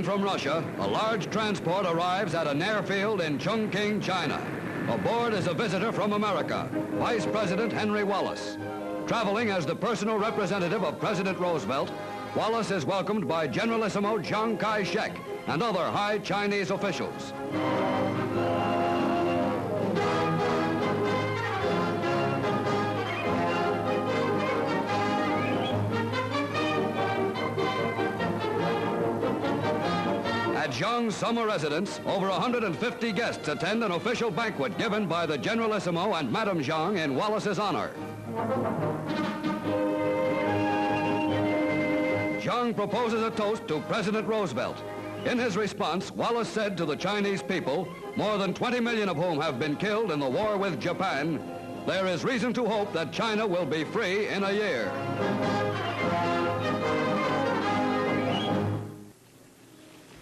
Traveling from Russia, a large transport arrives at an airfield in Chongqing, China. Aboard is a visitor from America, Vice President Henry Wallace. Traveling as the personal representative of President Roosevelt, Wallace is welcomed by Generalissimo Chiang Kai-shek and other high Chinese officials. At Xiang's summer residence, over 150 guests attend an official banquet given by the Generalissimo and Madame Xiang in Wallace's honor. Xiang proposes a toast to President Roosevelt. In his response, Wallace said to the Chinese people, more than 20 million of whom have been killed in the war with Japan, there is reason to hope that China will be free in a year.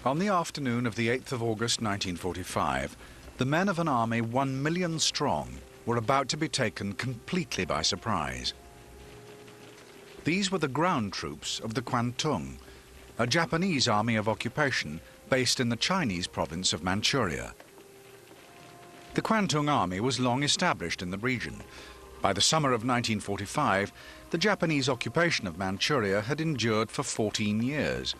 On the afternoon of the 8th of August 1945, the men of an army 1 million strong were about to be taken completely by surprise. These were the ground troops of the Kwantung, a Japanese army of occupation based in the Chinese province of Manchuria. The Kwantung army was long established in the region. By the summer of 1945, the Japanese occupation of Manchuria had endured for 14 years.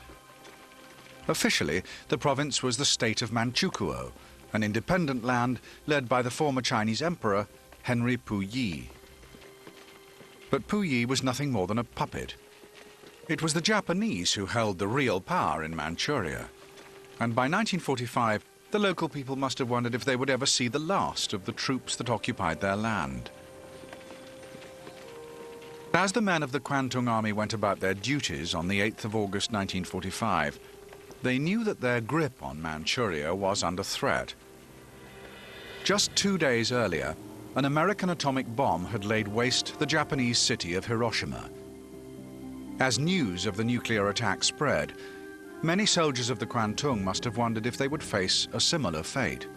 Officially, the province was the state of Manchukuo, an independent land led by the former Chinese emperor, Henry Puyi. But Puyi was nothing more than a puppet. It was the Japanese who held the real power in Manchuria. And by 1945, the local people must have wondered if they would ever see the last of the troops that occupied their land. As the men of the Kwantung army went about their duties on the 8th of August 1945, they knew that their grip on Manchuria was under threat. Just 2 days earlier, an American atomic bomb had laid waste the Japanese city of Hiroshima. As news of the nuclear attack spread, many soldiers of the Kwantung must have wondered if they would face a similar fate.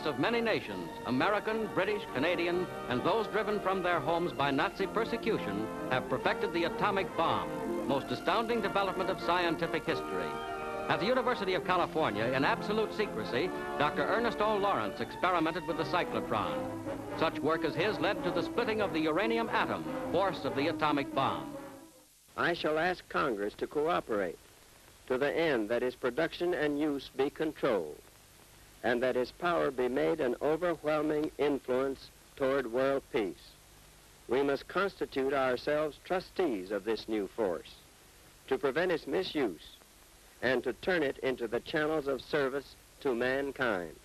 Of many nations, American, British, Canadian, and those driven from their homes by Nazi persecution, have perfected the atomic bomb, most astounding development of scientific history. At the University of California, in absolute secrecy, Dr. Ernest O. Lawrence experimented with the cyclotron. Such work as his led to the splitting of the uranium atom, force of the atomic bomb. I shall ask Congress to cooperate to the end that its production and use be controlled, and that its power be made an overwhelming influence toward world peace. We must constitute ourselves trustees of this new force, to prevent its misuse, and to turn it into the channels of service to mankind.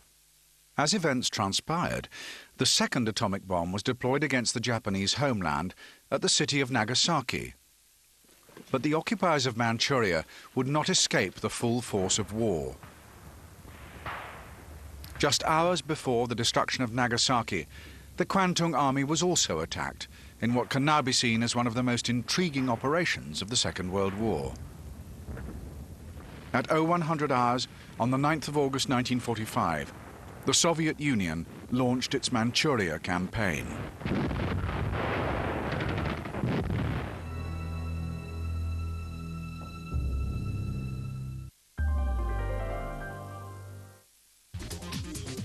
As events transpired, the second atomic bomb was deployed against the Japanese homeland at the city of Nagasaki. But the occupiers of Manchuria would not escape the full force of war. Just hours before the destruction of Nagasaki, the Kwantung army was also attacked in what can now be seen as one of the most intriguing operations of the Second World War. At 0100 hours on the 9th of August 1945, the Soviet Union launched its Manchuria campaign.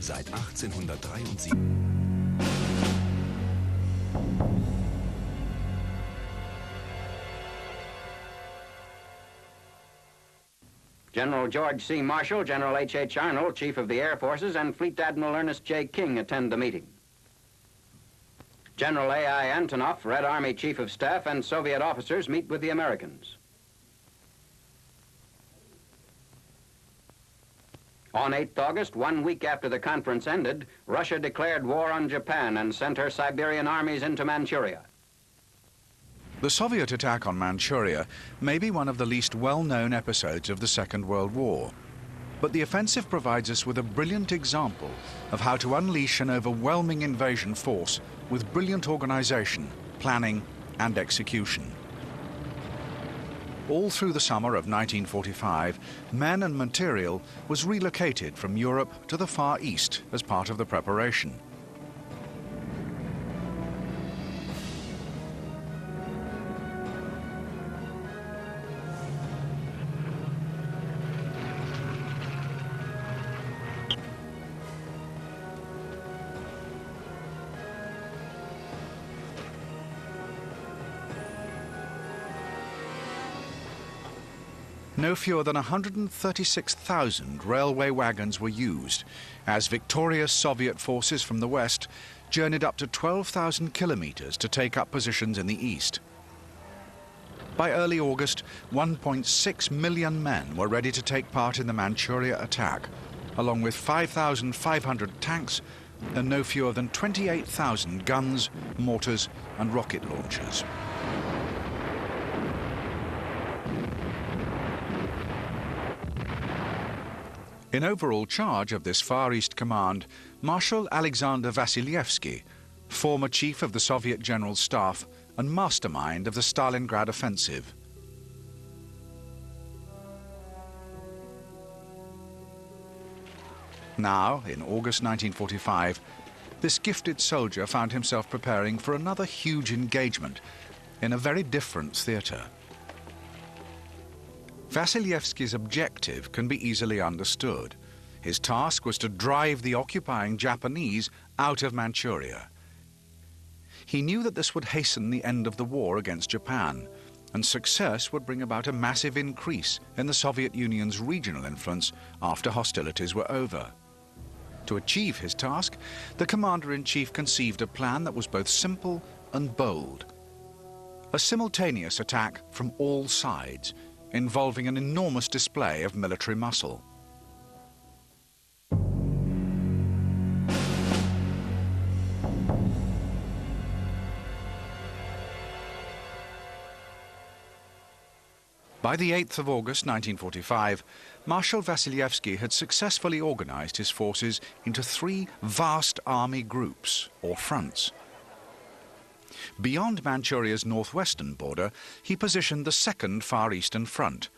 Seit 1873. General George C. Marshall, General H.H. Arnold, Chief of the Air Forces, and Fleet Admiral Ernest J. King attend the meeting. General A.I. Antonov, Red Army Chief of Staff, and Soviet officers meet with the Americans. On 8th August, 1 week after the conference ended, Russia declared war on Japan and sent her Siberian armies into Manchuria. The Soviet attack on Manchuria may be one of the least well-known episodes of the Second World War, but the offensive provides us with a brilliant example of how to unleash an overwhelming invasion force with brilliant organization, planning, and execution. All through the summer of 1945, men and material was relocated from Europe to the Far East as part of the preparation. No fewer than 136,000 railway wagons were used as victorious Soviet forces from the west journeyed up to 12,000 kilometers to take up positions in the east. By early August, 1.6 million men were ready to take part in the Manchuria attack, along with 5,500 tanks and no fewer than 28,000 guns, mortars and rocket launchers. In overall charge of this Far East Command, Marshal Alexander Vasylyevsky, former chief of the Soviet General Staff and mastermind of the Stalingrad offensive. Now, in August 1945, this gifted soldier found himself preparing for another huge engagement in a very different theatre. Vasylyevsky's objective can be easily understood. His task was to drive the occupying Japanese out of Manchuria. He knew that this would hasten the end of the war against Japan, and success would bring about a massive increase in the Soviet Union's regional influence after hostilities were over. To achieve his task, the Commander-in-Chief conceived a plan that was both simple and bold. A simultaneous attack from all sides, involving an enormous display of military muscle. By the 8th of August 1945, Marshal Vasylyevsky had successfully organized his forces into three vast army groups, or fronts. Beyond Manchuria's northwestern border, he positioned the Second Far Eastern Front,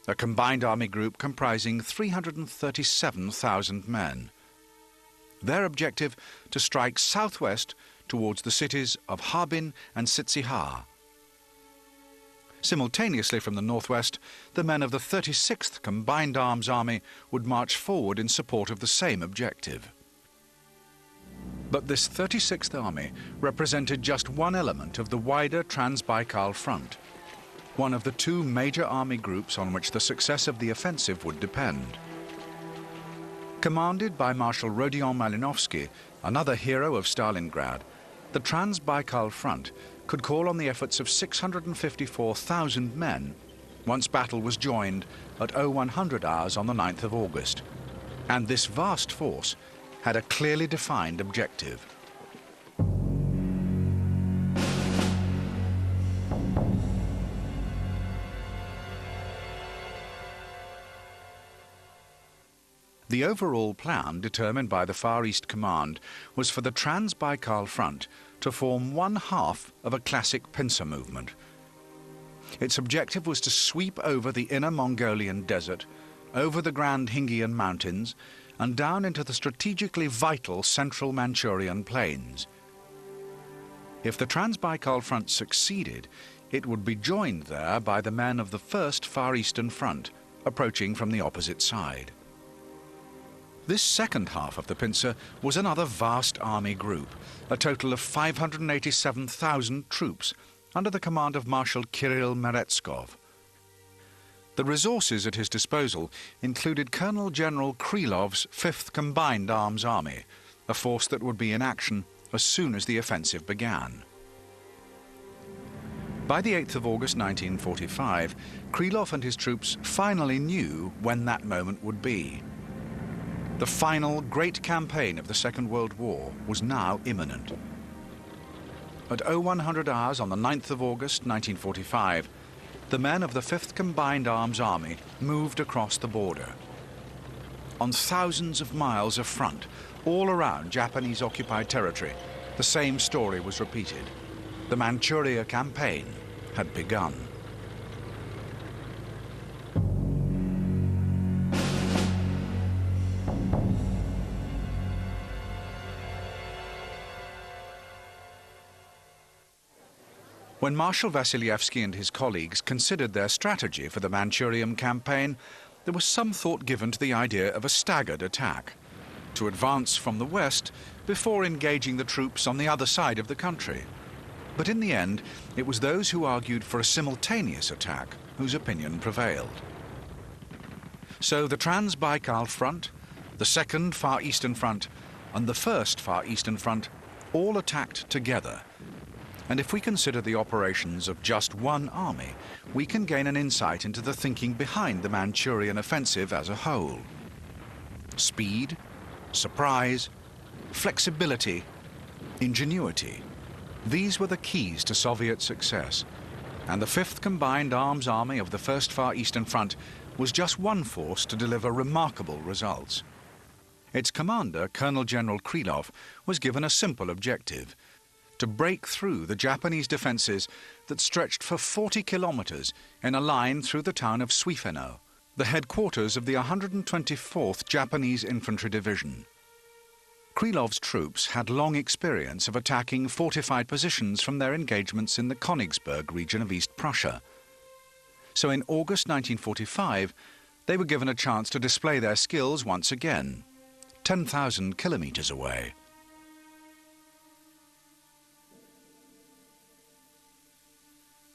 a combined army group comprising 337,000 men. Their objective, to strike southwest towards the cities of Harbin and Sitsihar. Simultaneously from the northwest, the men of the 36th Combined Arms Army would march forward in support of the same objective. But this 36th Army represented just one element of the wider Trans-Baikal Front, one of the two major army groups on which the success of the offensive would depend. Commanded by Marshal Rodion Malinovsky, another hero of Stalingrad, the Trans-Baikal Front could call on the efforts of 654,000 men once battle was joined at 0100 hours on the 9th of August. And this vast force had a clearly defined objective. The overall plan determined by the Far East Command was for the Trans-Baikal Front to form one half of a classic pincer movement. Its objective was to sweep over the inner Mongolian desert, over the Grand Hingyan Mountains, and down into the strategically vital central Manchurian plains. If the Trans-Baikal Front succeeded, it would be joined there by the men of the First Far Eastern Front, approaching from the opposite side. This second half of the pincer was another vast army group, a total of 587,000 troops under the command of Marshal Kirill Meretskov. The resources at his disposal included Colonel General Krylov's 5th Combined Arms Army, a force that would be in action as soon as the offensive began. By the 8th of August 1945, Krylov and his troops finally knew when that moment would be. The final great campaign of the Second World War was now imminent. At 0100 hours on the 9th of August 1945, the men of the 5th Combined Arms Army moved across the border. On thousands of miles of front, all around Japanese-occupied territory, the same story was repeated. The Manchuria campaign had begun. When Marshal Vasilievsky and his colleagues considered their strategy for the Manchurian campaign, there was some thought given to the idea of a staggered attack, to advance from the west before engaging the troops on the other side of the country. But in the end, it was those who argued for a simultaneous attack whose opinion prevailed. So the Trans-Baikal Front, the Second Far Eastern Front, and the First Far Eastern Front all attacked together. And if we consider the operations of just one army, we can gain an insight into the thinking behind the Manchurian offensive as a whole. Speed, surprise, flexibility, ingenuity. These were the keys to Soviet success. And the 5th Combined Arms Army of the First Far Eastern Front was just one force to deliver remarkable results. Its commander, Colonel General Krylov, was given a simple objective: to break through the Japanese defenses that stretched for 40 kilometers in a line through the town of Suifeno, the headquarters of the 124th Japanese Infantry Division. Krylov's troops had long experience of attacking fortified positions from their engagements in the Königsberg region of East Prussia. So in August 1945, they were given a chance to display their skills once again, 10,000 kilometers away.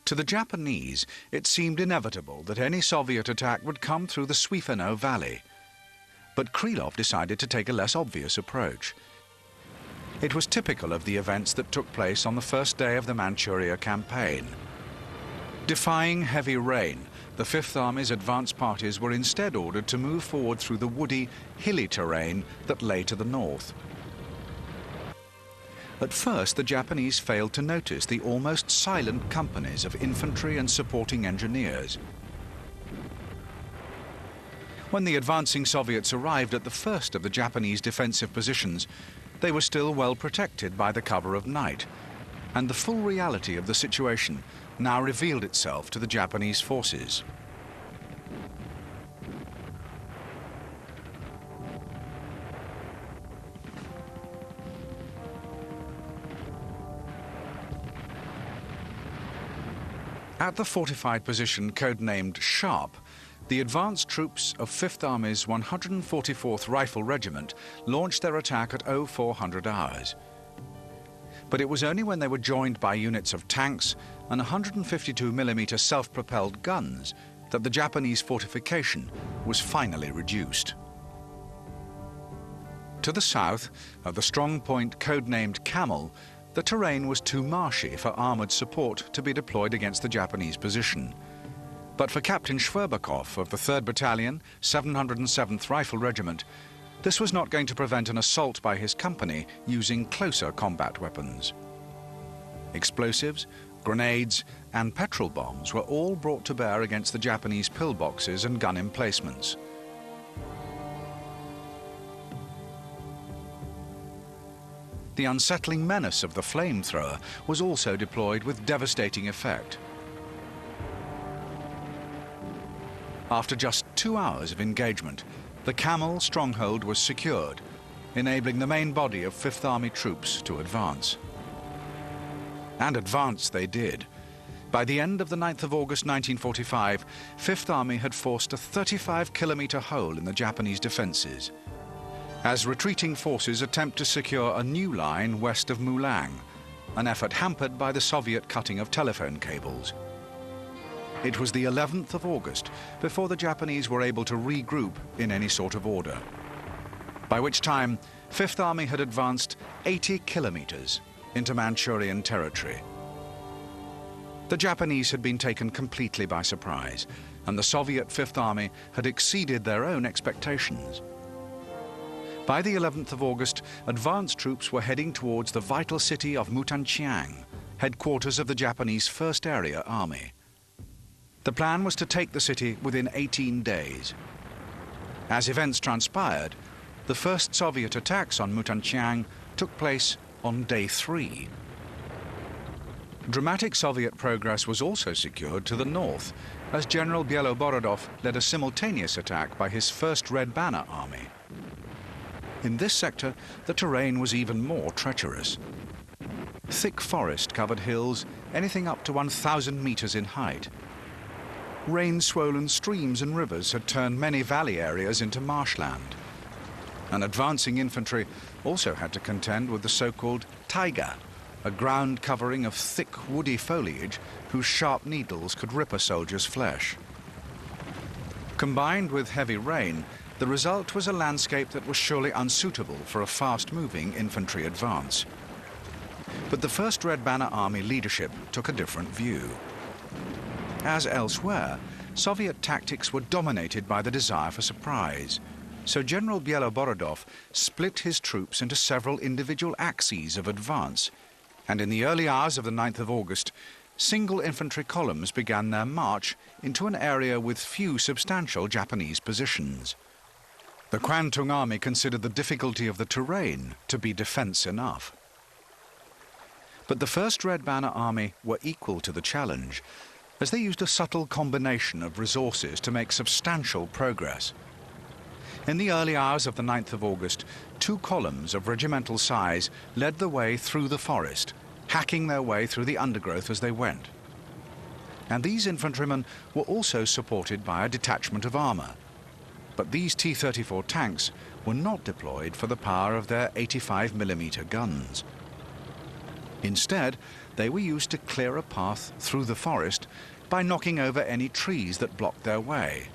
To the Japanese, it seemed inevitable that any Soviet attack would come through the Suifeno Valley. But Krylov decided to take a less obvious approach. It was typical of the events that took place on the first day of the Manchuria campaign. Defying heavy rain, the Fifth Army's advance parties were instead ordered to move forward through the woody, hilly terrain that lay to the north. At first, the Japanese failed to notice the almost silent companies of infantry and supporting engineers. When the advancing Soviets arrived at the first of the Japanese defensive positions, they were still well protected by the cover of night, and the full reality of the situation now revealed itself to the Japanese forces. At the fortified position codenamed Sharp, the advanced troops of 5th Army's 144th Rifle Regiment launched their attack at 0400 hours. But it was only when they were joined by units of tanks and 152mm self-propelled guns that the Japanese fortification was finally reduced. To the south, at the strong point codenamed Camel, the terrain was too marshy for armoured support to be deployed against the Japanese position. But for Captain Shverbakov of the 3rd Battalion, 707th Rifle Regiment, this was not going to prevent an assault by his company using closer combat weapons. Explosives, grenades, and petrol bombs were all brought to bear against the Japanese pillboxes and gun emplacements. The unsettling menace of the flamethrower was also deployed with devastating effect. After just 2 hours of engagement, the Camel stronghold was secured, enabling the main body of 5th Army troops to advance. And advance they did. By the end of the 9th of August 1945, 5th Army had forced a 35-kilometer hole in the Japanese defenses, as retreating forces attempt to secure a new line west of Mulang, an effort hampered by the Soviet cutting of telephone cables. It was the 11th of August before the Japanese were able to regroup in any sort of order, by which time 5th Army had advanced 80 kilometers into Manchurian territory. The Japanese had been taken completely by surprise, and the Soviet 5th Army had exceeded their own expectations. By the 11th of August, advance troops were heading towards the vital city of Mutanqiang, headquarters of the Japanese 1st Area Army. The plan was to take the city within 18 days. As events transpired, the first Soviet attacks on Mutanqiang took place on day 3. Dramatic Soviet progress was also secured to the north, as General Bieloborodov led a simultaneous attack by his 1st Red Banner Army. In this sector, the terrain was even more treacherous. Thick forest covered hills, anything up to 1,000 meters in height. Rain-swollen streams and rivers had turned many valley areas into marshland. And advancing infantry also had to contend with the so-called taiga, a ground covering of thick woody foliage whose sharp needles could rip a soldier's flesh. Combined with heavy rain, the result was a landscape that was surely unsuitable for a fast-moving infantry advance. But the First Red Banner Army leadership took a different view. As elsewhere, Soviet tactics were dominated by the desire for surprise. So General Bieloborodov split his troops into several individual axes of advance, and in the early hours of the 9th of August, single infantry columns began their march into an area with few substantial Japanese positions. The Kwantung Army considered the difficulty of the terrain to be defense enough. But the First Red Banner Army were equal to the challenge, as they used a subtle combination of resources to make substantial progress. In the early hours of the 9th of August, 2 columns of regimental size led the way through the forest, hacking their way through the undergrowth as they went. And these infantrymen were also supported by a detachment of armor. But these T-34 tanks were not deployed for the power of their 85mm guns. Instead, they were used to clear a path through the forest by knocking over any trees that blocked their way.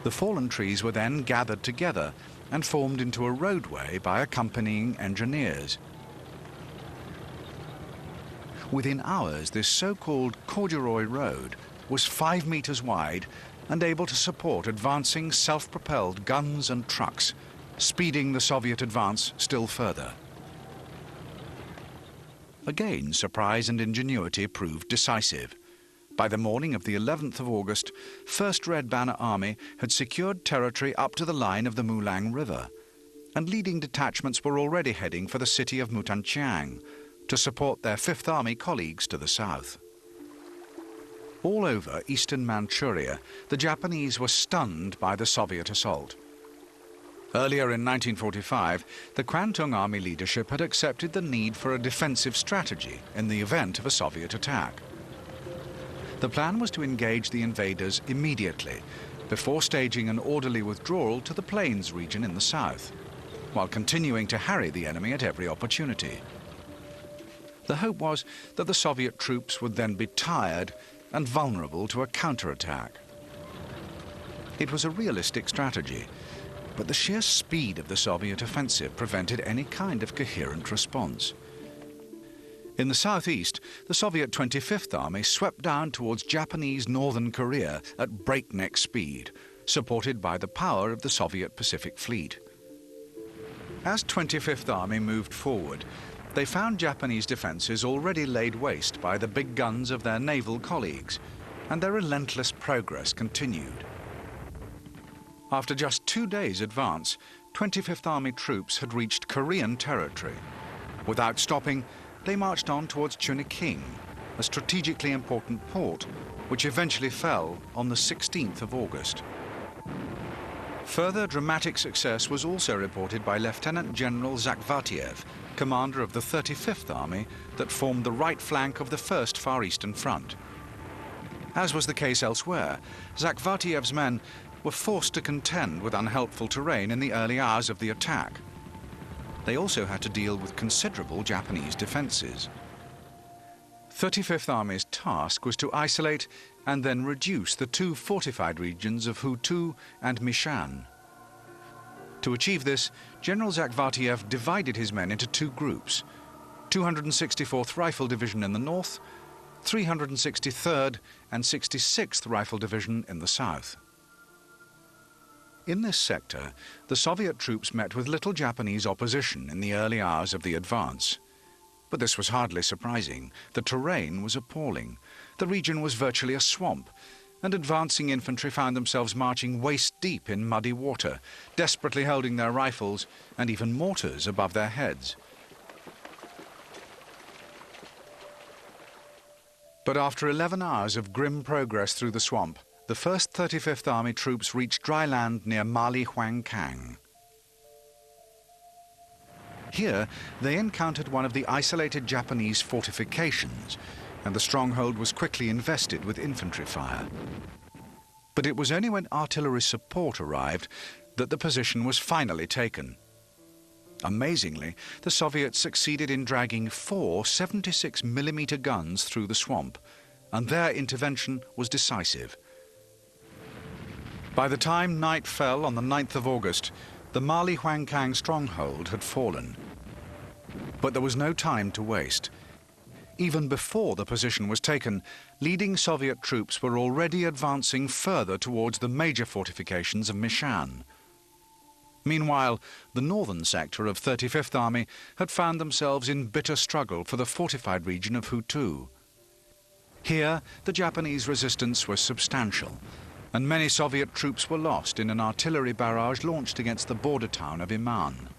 The fallen trees were then gathered together and formed into a roadway by accompanying engineers. Within hours, this so-called corduroy road was 5 meters wide and able to support advancing self-propelled guns and trucks, speeding the Soviet advance still further. Again, surprise and ingenuity proved decisive. By the morning of the 11th of August, 1st Red Banner Army had secured territory up to the line of the Mulang River, and leading detachments were already heading for the city of Mutanqiang to support their 5th Army colleagues to the south. All over eastern Manchuria, the Japanese were stunned by the Soviet assault. Earlier in 1945, the Kwantung Army leadership had accepted the need for a defensive strategy in the event of a Soviet attack. The plan was to engage the invaders immediately, before staging an orderly withdrawal to the plains region in the south, while continuing to harry the enemy at every opportunity. The hope was that the Soviet troops would then be tired and vulnerable to a counterattack. It was a realistic strategy, but the sheer speed of the Soviet offensive prevented any kind of coherent response. In the southeast, the Soviet 25th Army swept down towards Japanese northern Korea at breakneck speed, supported by the power of the Soviet Pacific Fleet. As 25th Army moved forward, they found Japanese defenses already laid waste by the big guns of their naval colleagues, and their relentless progress continued. After just 2 days' advance, 25th Army troops had reached Korean territory. Without stopping, they marched on towards Chuniqing, a strategically important port, which eventually fell on the 16th of August. Further dramatic success was also reported by Lieutenant General Zakhvatiev, commander of the 35th Army that formed the right flank of the 1st Far Eastern Front. As was the case elsewhere, Zakhvatiev's men were forced to contend with unhelpful terrain in the early hours of the attack. They also had to deal with considerable Japanese defenses. 35th Army's task was to isolate and then reduce the 2 fortified regions of Hutu and Mishan. To achieve this, General Zakhvatiev divided his men into 2 groups, 264th Rifle Division in the north, 363rd and 66th Rifle Division in the south. In this sector, the Soviet troops met with little Japanese opposition in the early hours of the advance. But this was hardly surprising. The terrain was appalling. The region was virtually a swamp, and advancing infantry found themselves marching waist-deep in muddy water, desperately holding their rifles and even mortars above their heads. But after 11 hours of grim progress through the swamp, the 1st 35th Army troops reached dry land near Mali Huangkang. Here, they encountered one of the isolated Japanese fortifications, and the stronghold was quickly invested with infantry fire. But it was only when artillery support arrived that the position was finally taken. Amazingly, the Soviets succeeded in dragging 4 76mm guns through the swamp, and their intervention was decisive. By the time night fell on the 9th of August, the Mali Huangkang stronghold had fallen. But there was no time to waste. Even before the position was taken, leading Soviet troops were already advancing further towards the major fortifications of Mishan. Meanwhile, the northern sector of 35th Army had found themselves in bitter struggle for the fortified region of Hutu. Here, the Japanese resistance was substantial, and many Soviet troops were lost in an artillery barrage launched against the border town of Iman.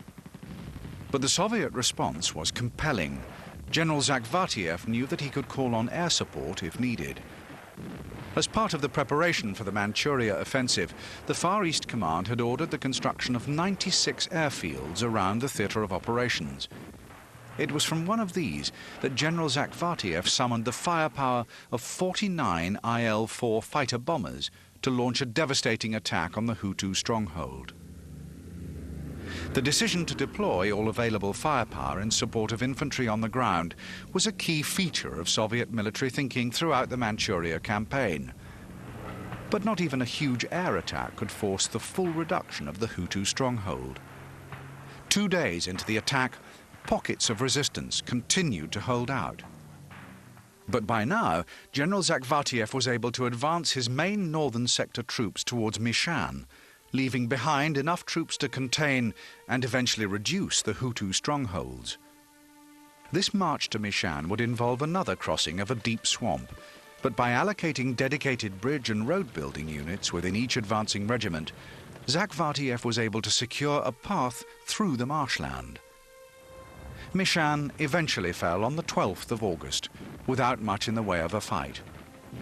But the Soviet response was compelling. General Zakhvatiev knew that he could call on air support if needed. As part of the preparation for the Manchuria offensive, the Far East Command had ordered the construction of 96 airfields around the theatre of operations. It was from one of these that General Zakhvatiev summoned the firepower of 49 IL-4 fighter bombers to launch a devastating attack on the Hutu stronghold. The decision to deploy all available firepower in support of infantry on the ground was a key feature of Soviet military thinking throughout the Manchuria campaign. But not even a huge air attack could force the full reduction of the Hutu stronghold. 2 days into the attack, pockets of resistance continued to hold out. But by now, General Zakhvatiev was able to advance his main northern sector troops towards Mishan, leaving behind enough troops to contain and eventually reduce the Hutu strongholds. This march to Mishan would involve another crossing of a deep swamp, but by allocating dedicated bridge and road building units within each advancing regiment, Zakhvatiev was able to secure a path through the marshland. Mishan eventually fell on the 12th of August, without much in the way of a fight.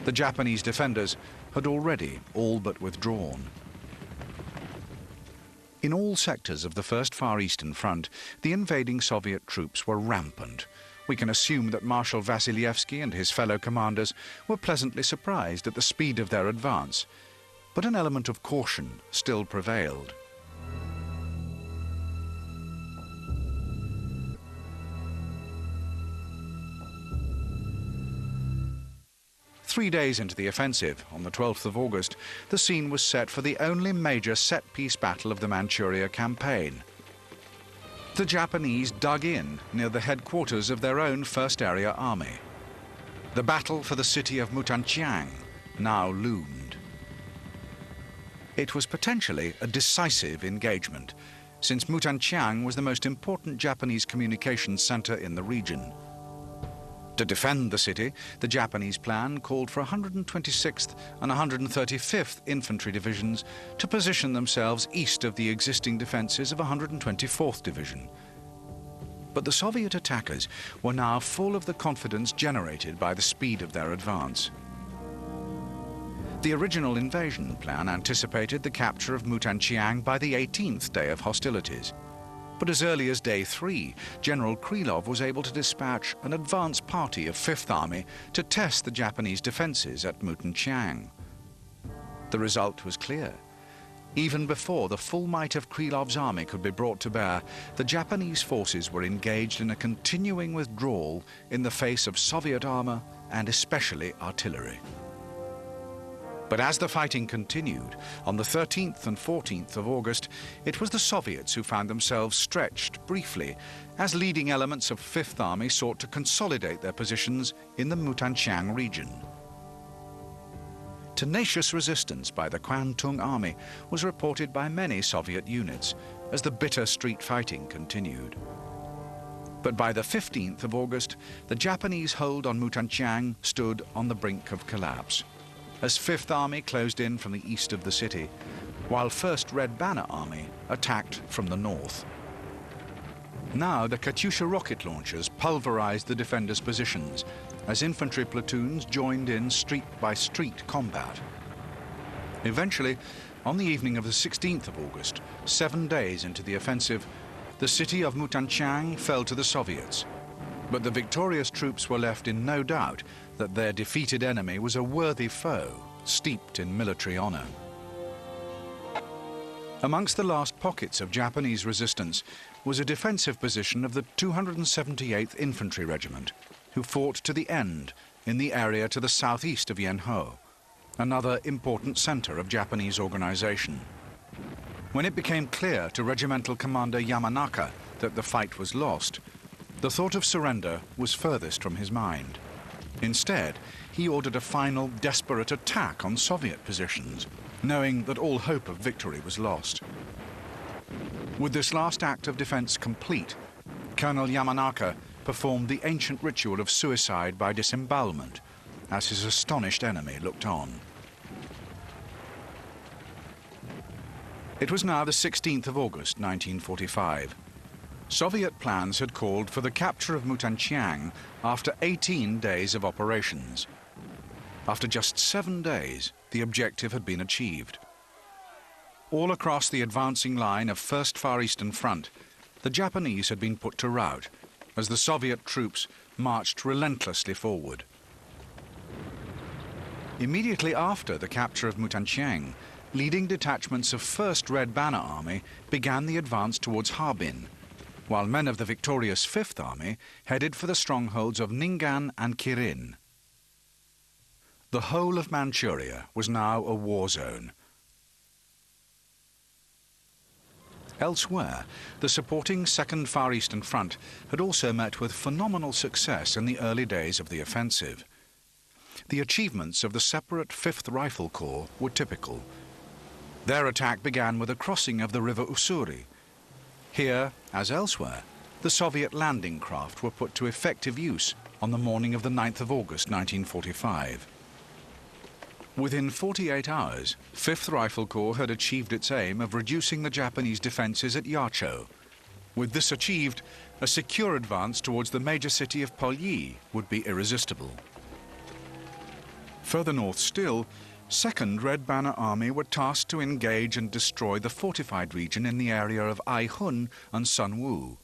The Japanese defenders had already all but withdrawn. In all sectors of the First Far Eastern Front, the invading Soviet troops were rampant. We can assume that Marshal Vasilievsky and his fellow commanders were pleasantly surprised at the speed of their advance, but an element of caution still prevailed. Three days into the offensive, on the 12th of August, the scene was set for the only major set-piece battle of the Manchuria campaign. The Japanese dug in near the headquarters of their own First Area Army. The battle for the city of Mutanchiang now loomed. It was potentially a decisive engagement, since Mutanchiang was the most important Japanese communications center in the region. To defend the city, the Japanese plan called for 126th and 135th Infantry Divisions to position themselves east of the existing defences of 124th Division. But the Soviet attackers were now full of the confidence generated by the speed of their advance. The original invasion plan anticipated the capture of Mutanchiang by the 18th day of hostilities. But as early as day 3, General Krylov was able to dispatch an advance party of 5th Army to test the Japanese defences at Mutanchiang. The result was clear. Even before the full might of Krylov's army could be brought to bear, the Japanese forces were engaged in a continuing withdrawal in the face of Soviet armour and especially artillery. But as the fighting continued, on the 13th and 14th of August, it was the Soviets who found themselves stretched briefly as leading elements of 5th Army sought to consolidate their positions in the Mutanchiang region. Tenacious resistance by the Kwantung Army was reported by many Soviet units as the bitter street fighting continued. But by the 15th of August, the Japanese hold on Mutanchiang stood on the brink of collapse, as 5th Army closed in from the east of the city, while 1st Red Banner Army attacked from the north. Now the Katyusha rocket launchers pulverized the defenders' positions as infantry platoons joined in street-by-street combat. Eventually, on the evening of the 16th of August, 7 days into the offensive, the city of Mutanchang fell to the Soviets, but the victorious troops were left in no doubt that their defeated enemy was a worthy foe, steeped in military honor. Amongst the last pockets of Japanese resistance was a defensive position of the 278th Infantry Regiment, who fought to the end in the area to the southeast of Yenho, another important center of Japanese organization. When it became clear to Regimental Commander Yamanaka that the fight was lost, the thought of surrender was furthest from his mind. Instead, he ordered a final desperate attack on Soviet positions, knowing that all hope of victory was lost. With this last act of defense complete, Colonel Yamanaka performed the ancient ritual of suicide by disembowelment as his astonished enemy looked on. It was now the 16th of August, 1945. Soviet plans had called for the capture of Mutanchang after 18 days of operations. After just 7 days, the objective had been achieved. All across the advancing line of First Far Eastern Front, the Japanese had been put to rout as the Soviet troops marched relentlessly forward. Immediately after the capture of Mutanchang, leading detachments of 1st Red Banner Army began the advance towards Harbin, while men of the victorious 5th Army headed for the strongholds of Ning'an and Kirin. The whole of Manchuria was now a war zone. Elsewhere, the supporting 2nd Far Eastern Front had also met with phenomenal success in the early days of the offensive. The achievements of the separate 5th Rifle Corps were typical. Their attack began with a crossing of the river Ussuri. Here, as elsewhere, the Soviet landing craft were put to effective use on the morning of the 9th of August 1945. Within 48 hours, 5th Rifle Corps had achieved its aim of reducing the Japanese defenses at Yacho. With this achieved, a secure advance towards the major city of Polye would be irresistible. Further north still, 2nd Red Banner Army were tasked to engage and destroy the fortified region in the area of Aihun and Sunwoo.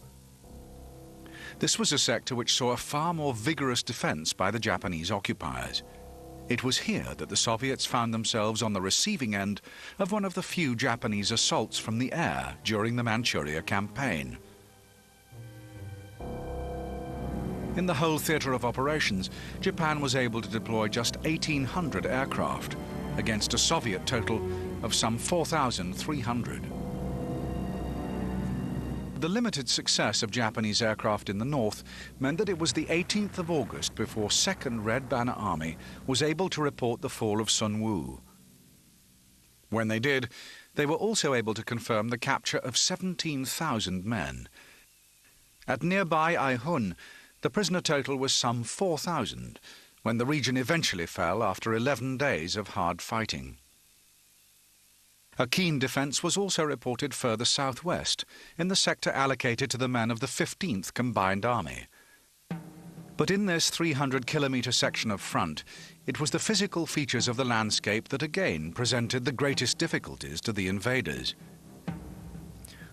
This was a sector which saw a far more vigorous defense by the Japanese occupiers. It was here that the Soviets found themselves on the receiving end of one of the few Japanese assaults from the air during the Manchuria campaign. In the whole theater of operations, Japan was able to deploy just 1,800 aircraft against a Soviet total of some 4,300. The limited success of Japanese aircraft in the north meant that it was the 18th of August before 2nd Red Banner Army was able to report the fall of Sunwoo. When they did, they were also able to confirm the capture of 17,000 men. At nearby Aihun, the prisoner total was some 4,000, when the region eventually fell after 11 days of hard fighting. A keen defence was also reported further southwest, in the sector allocated to the men of the 15th Combined Army. But in this 300-kilometre section of front, it was the physical features of the landscape that again presented the greatest difficulties to the invaders.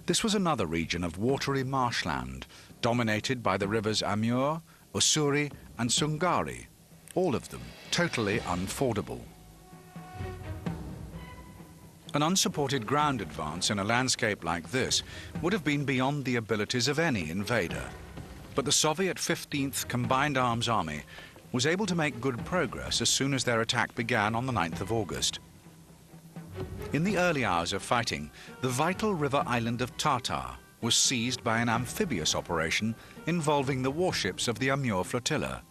This was another region of watery marshland, dominated by the rivers Amur, Ussuri and Sungari, all of them totally unfordable. An unsupported ground advance in a landscape like this would have been beyond the abilities of any invader. But the Soviet 15th Combined Arms Army was able to make good progress as soon as their attack began on the 9th of August. In the early hours of fighting, the vital river island of Tartar was seized by an amphibious operation involving the warships of the Amur flotilla.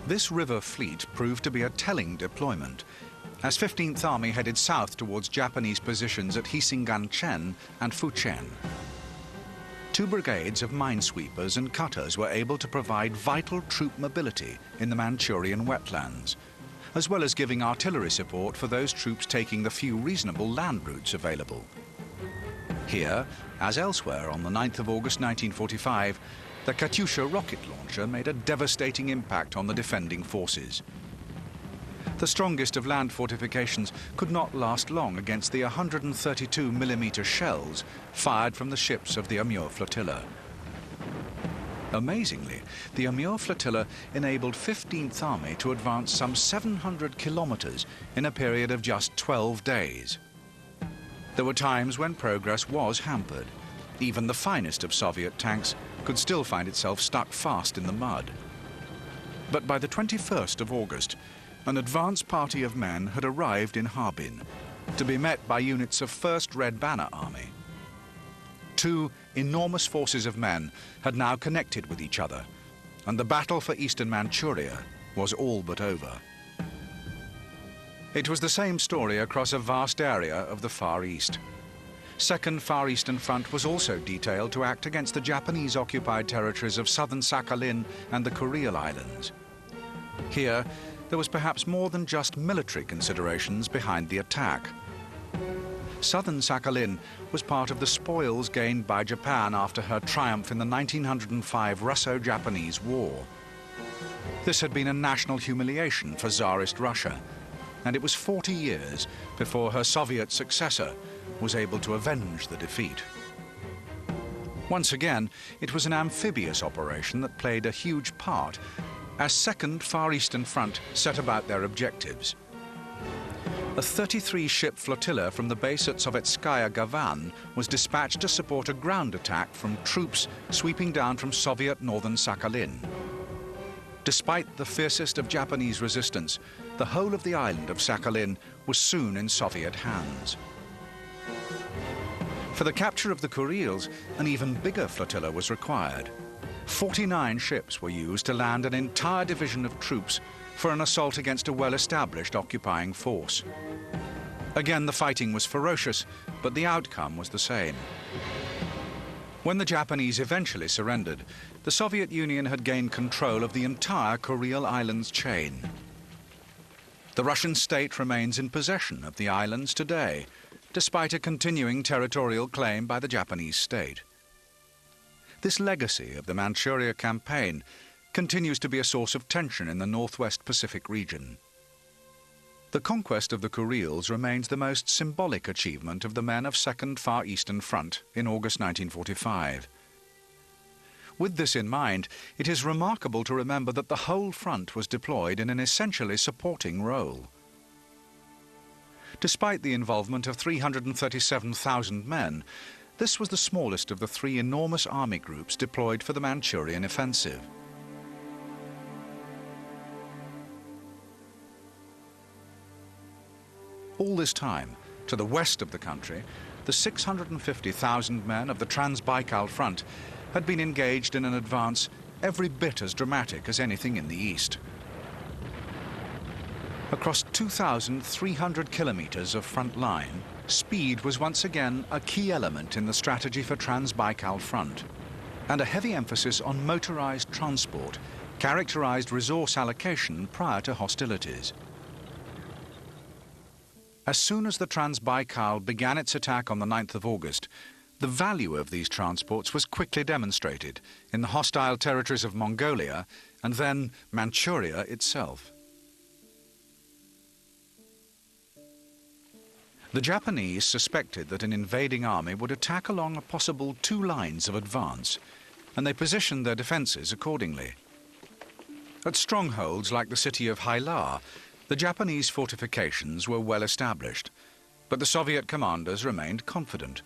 This river fleet proved to be a telling deployment, as 15th Army headed south towards Japanese positions at Hisingan-chen and Fuchen. 2 brigades of minesweepers and cutters were able to provide vital troop mobility in the Manchurian wetlands, as well as giving artillery support for those troops taking the few reasonable land routes available. Here, as elsewhere on the 9th of August 1945, the Katyusha rocket launcher made a devastating impact on the defending forces. The strongest of land fortifications could not last long against the 132mm shells fired from the ships of the Amur flotilla. Amazingly, the Amur flotilla enabled 15th Army to advance some 700 kilometers in a period of just 12 days. There were times when progress was hampered. Even the finest of Soviet tanks could still find itself stuck fast in the mud. But by the 21st of August, an advance party of men had arrived in Harbin to be met by units of 1st Red Banner Army. Two enormous forces of men had now connected with each other, and the battle for eastern Manchuria was all but over. It was the same story across a vast area of the Far East. 2nd Far Eastern Front was also detailed to act against the Japanese-occupied territories of southern Sakhalin and the Kuril Islands. Here, there was perhaps more than just military considerations behind the attack. Southern Sakhalin was part of the spoils gained by Japan after her triumph in the 1905 Russo-Japanese War. This had been a national humiliation for Tsarist Russia, and it was 40 years before her Soviet successor was able to avenge the defeat. Once again, it was an amphibious operation that played a huge part as 2nd Far Eastern Front set about their objectives. A 33-ship flotilla from the base at Sovetskaya Gavan was dispatched to support a ground attack from troops sweeping down from Soviet northern Sakhalin. Despite the fiercest of Japanese resistance, the whole of the island of Sakhalin was soon in Soviet hands. For the capture of the Kurils, an even bigger flotilla was required. 49 ships were used to land an entire division of troops for an assault against a well-established occupying force. Again, the fighting was ferocious, but the outcome was the same. When the Japanese eventually surrendered, the Soviet Union had gained control of the entire Kuril Islands chain. The Russian state remains in possession of the islands today, despite a continuing territorial claim by the Japanese state. This legacy of the Manchuria campaign continues to be a source of tension in the Northwest Pacific region. The conquest of the Kurils remains the most symbolic achievement of the men of 2nd Far Eastern Front in August 1945. With this in mind, it is remarkable to remember that the whole front was deployed in an essentially supporting role. Despite the involvement of 337,000 men, this was the smallest of the three enormous army groups deployed for the Manchurian offensive. All this time, to the west of the country, the 650,000 men of the Trans-Baikal Front had been engaged in an advance every bit as dramatic as anything in the east. Across 2,300 kilometers of front line, speed was once again a key element in the strategy for Trans-Baikal Front, and a heavy emphasis on motorized transport characterized resource allocation prior to hostilities. As soon as the Trans-Baikal began its attack on the 9th of August, the value of these transports was quickly demonstrated in the hostile territories of Mongolia and then Manchuria itself. The Japanese suspected that an invading army would attack along a possible two lines of advance, and they positioned their defenses accordingly. At strongholds like the city of Hailar, the Japanese fortifications were well established, but the Soviet commanders remained confident.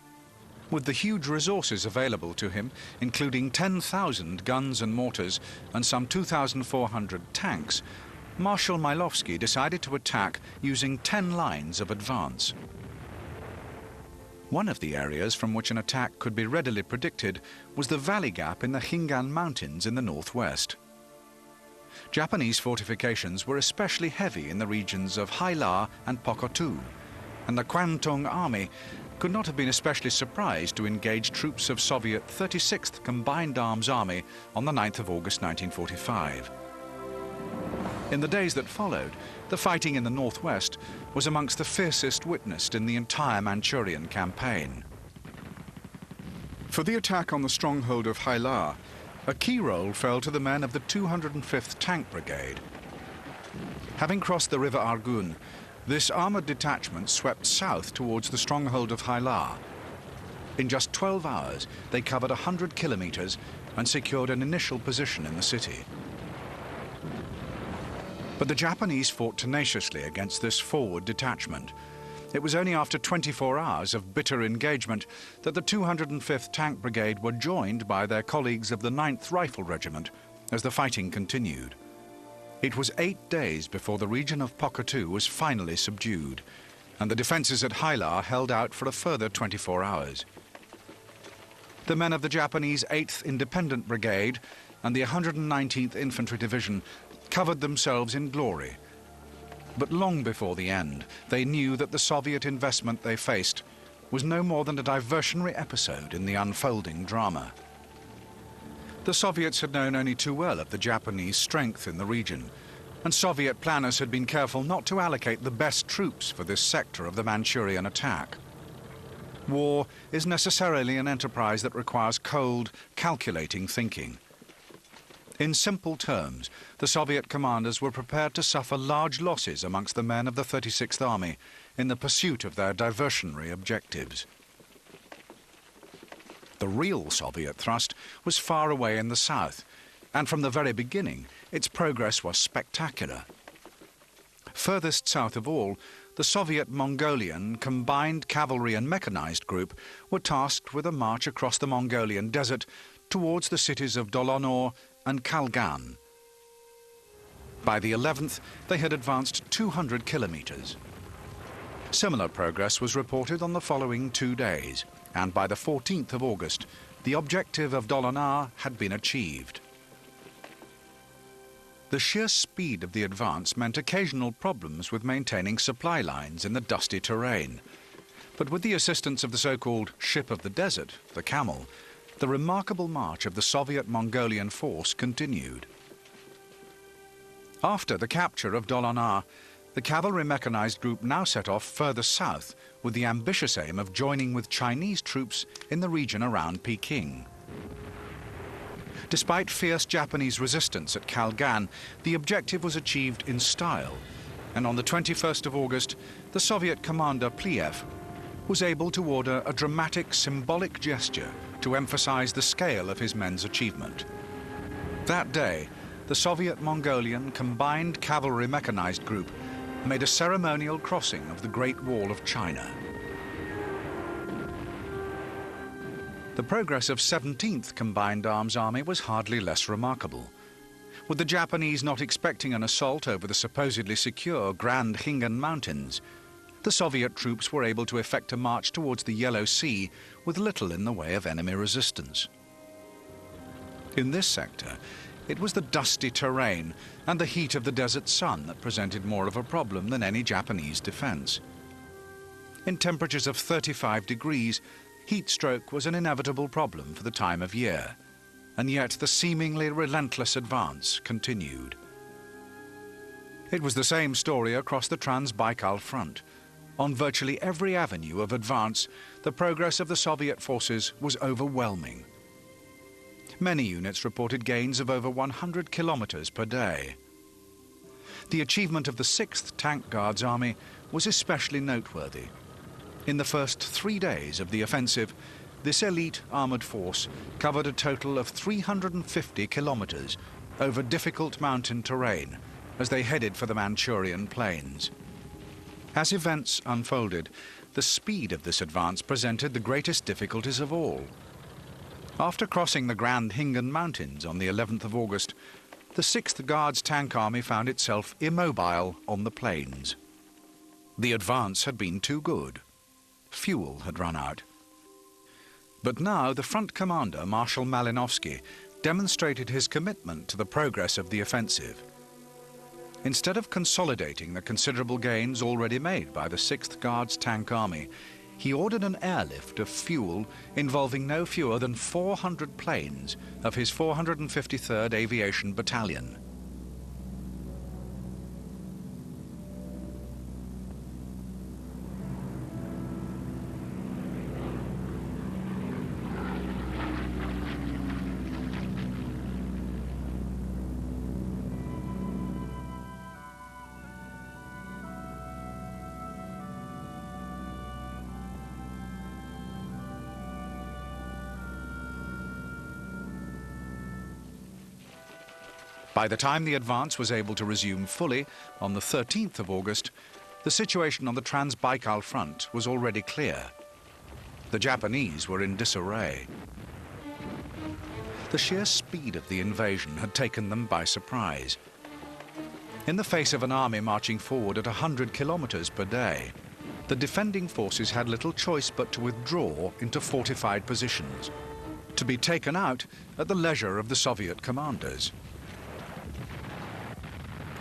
With the huge resources available to him, including 10,000 guns and mortars and some 2,400 tanks, Marshal Mailovsky decided to attack using 10 lines of advance. One of the areas from which an attack could be readily predicted was the valley gap in the Khingan Mountains in the northwest. Japanese fortifications were especially heavy in the regions of Hailar and Pokotu, and the Kwantung Army could not have been especially surprised to engage troops of Soviet 36th Combined Arms Army on the 9th of August 1945. In the days that followed, the fighting in the northwest was amongst the fiercest witnessed in the entire Manchurian campaign. For the attack on the stronghold of Hailar, a key role fell to the men of the 205th Tank Brigade. Having crossed the river Argun, this armoured detachment swept south towards the stronghold of Hailar. In just 12 hours, they covered 100 kilometres and secured an initial position in the city. But the Japanese fought tenaciously against this forward detachment. It was only after 24 hours of bitter engagement that the 205th Tank Brigade were joined by their colleagues of the 9th Rifle Regiment as the fighting continued. It was 8 days before the region of Pokatu was finally subdued, and the defences at Hailar held out for a further 24 hours. The men of the Japanese 8th Independent Brigade and the 119th Infantry Division covered themselves in glory. But long before the end, they knew that the Soviet investment they faced was no more than a diversionary episode in the unfolding drama. The Soviets had known only too well of the Japanese strength in the region, and Soviet planners had been careful not to allocate the best troops for this sector of the Manchurian attack. War is necessarily an enterprise that requires cold, calculating thinking. In simple terms, the Soviet commanders were prepared to suffer large losses amongst the men of the 36th Army in the pursuit of their diversionary objectives. The real Soviet thrust was far away in the south, and from the very beginning, its progress was spectacular. Furthest south of all, the Soviet Mongolian Combined Cavalry and Mechanized Group were tasked with a march across the Mongolian desert towards the cities of Dolonor and Kalgan. By the 11th, they had advanced 200 kilometres. Similar progress was reported on the following 2 days, and by the 14th of August, the objective of Dolonor had been achieved. The sheer speed of the advance meant occasional problems with maintaining supply lines in the dusty terrain. But with the assistance of the so-called ship of the desert, the Camel, the remarkable march of the Soviet Mongolian force continued. After the capture of Dolonor, the cavalry mechanized group now set off further south with the ambitious aim of joining with Chinese troops in the region around Peking. Despite fierce Japanese resistance at Kalgan, the objective was achieved in style, and on the 21st of August, the Soviet commander Pliev was able to order a dramatic symbolic gesture to emphasize the scale of his men's achievement. That day, the Soviet Mongolian Combined Cavalry Mechanized Group made a ceremonial crossing of the Great Wall of China. The progress of 17th Combined Arms Army was hardly less remarkable. With the Japanese not expecting an assault over the supposedly secure Grand Khingan Mountains, the Soviet troops were able to effect a march towards the Yellow Sea with little in the way of enemy resistance. In this sector, it was the dusty terrain and the heat of the desert sun that presented more of a problem than any Japanese defense. In temperatures of 35 degrees, heat stroke was an inevitable problem for the time of year, and yet the seemingly relentless advance continued. It was the same story across the Trans-Baikal front. On virtually every avenue of advance, the progress of the Soviet forces was overwhelming. Many units reported gains of over 100 kilometers per day. The achievement of the 6th Tank Guards Army was especially noteworthy. In the first 3 days of the offensive, this elite armoured force covered a total of 350 kilometers over difficult mountain terrain as they headed for the Manchurian plains. As events unfolded, the speed of this advance presented the greatest difficulties of all. After crossing the Grand Khingan Mountains on the 11th of August, the 6th Guards Tank Army found itself immobile on the plains. The advance had been too good. Fuel had run out. But now the front commander, Marshal Malinovsky, demonstrated his commitment to the progress of the offensive. Instead of consolidating the considerable gains already made by the 6th Guards Tank Army, he ordered an airlift of fuel involving no fewer than 400 planes of his 453rd Aviation Battalion. By the time the advance was able to resume fully on the 13th of August, the situation on the Trans-Baikal front was already clear. The Japanese were in disarray. The sheer speed of the invasion had taken them by surprise. In the face of an army marching forward at 100 kilometers per day, the defending forces had little choice but to withdraw into fortified positions, to be taken out at the leisure of the Soviet commanders.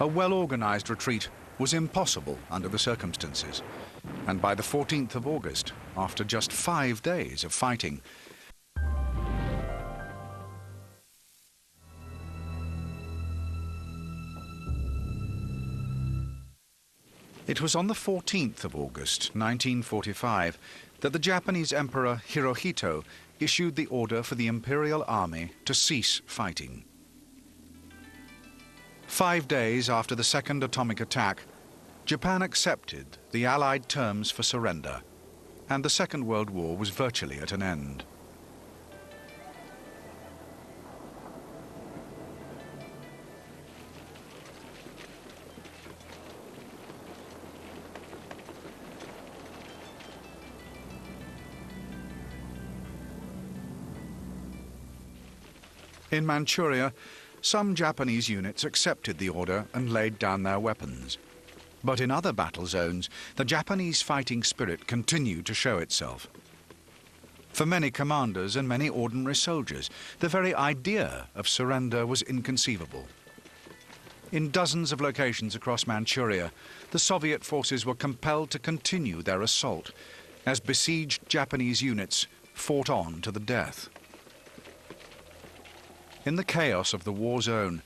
A well-organized retreat was impossible under the circumstances, and by the 14th of August, after just 5 days of fighting, it was on the 14th of August, 1945, that the Japanese Emperor Hirohito issued the order for the Imperial Army to cease fighting. 5 days after the second atomic attack, Japan accepted the Allied terms for surrender, and the Second World War was virtually at an end. In Manchuria, some Japanese units accepted the order and laid down their weapons. But in other battle zones, the Japanese fighting spirit continued to show itself. For many commanders and many ordinary soldiers, the very idea of surrender was inconceivable. In dozens of locations across Manchuria, the Soviet forces were compelled to continue their assault as besieged Japanese units fought on to the death. In the chaos of the war zone,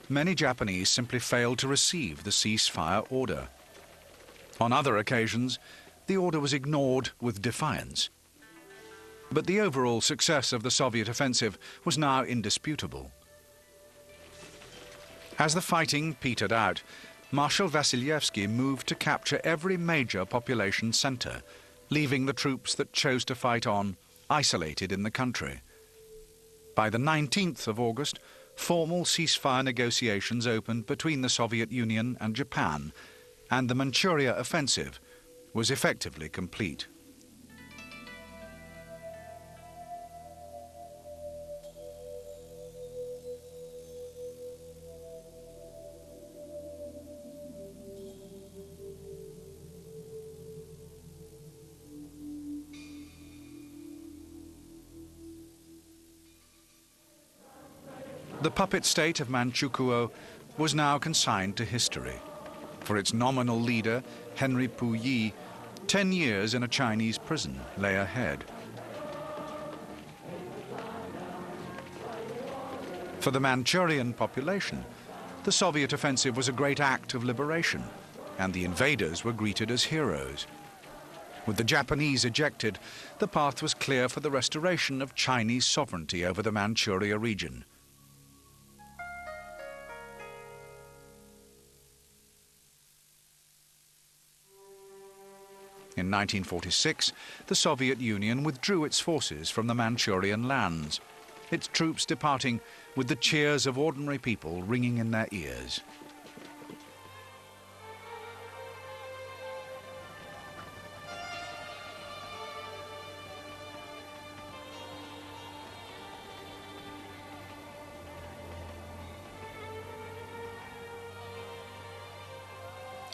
many Japanese simply failed to receive the ceasefire order. On other occasions, the order was ignored with defiance. But the overall success of the Soviet offensive was now indisputable. As the fighting petered out, Marshal Vasilievsky moved to capture every major population center, leaving the troops that chose to fight on isolated in the country. By the 19th of August, formal ceasefire negotiations opened between the Soviet Union and Japan, and the Manchuria offensive was effectively complete. The puppet state of Manchukuo was now consigned to history. For its nominal leader, Henry Puyi, 10 years in a Chinese prison lay ahead. For the Manchurian population, the Soviet offensive was a great act of liberation, and the invaders were greeted as heroes. With the Japanese ejected, the path was clear for the restoration of Chinese sovereignty over the Manchuria region. In 1946, the Soviet Union withdrew its forces from the Manchurian lands, its troops departing with the cheers of ordinary people ringing in their ears.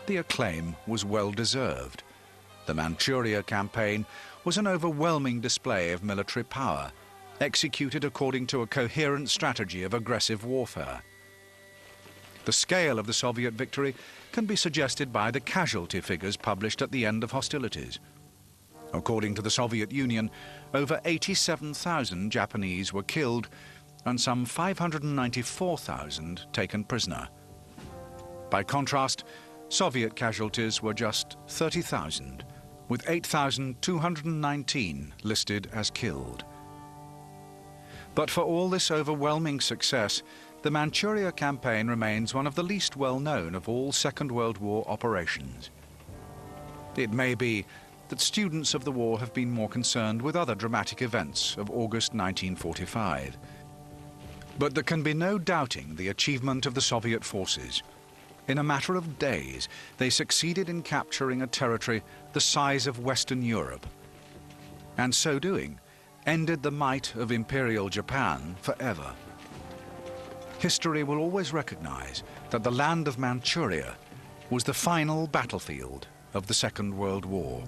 The acclaim was well-deserved. The Manchuria campaign was an overwhelming display of military power, executed according to a coherent strategy of aggressive warfare. The scale of the Soviet victory can be suggested by the casualty figures published at the end of hostilities. According to the Soviet Union, over 87,000 Japanese were killed and some 594,000 taken prisoner. By contrast, Soviet casualties were just 30,000, with 8,219 listed as killed. But for all this overwhelming success, the Manchuria campaign remains one of the least well-known of all Second World War operations. It may be that students of the war have been more concerned with other dramatic events of August 1945. But there can be no doubting the achievement of the Soviet forces. In a matter of days, they succeeded in capturing a territory the size of Western Europe, and so doing, ended the might of Imperial Japan forever. History will always recognize that the land of Manchuria was the final battlefield of the Second World War.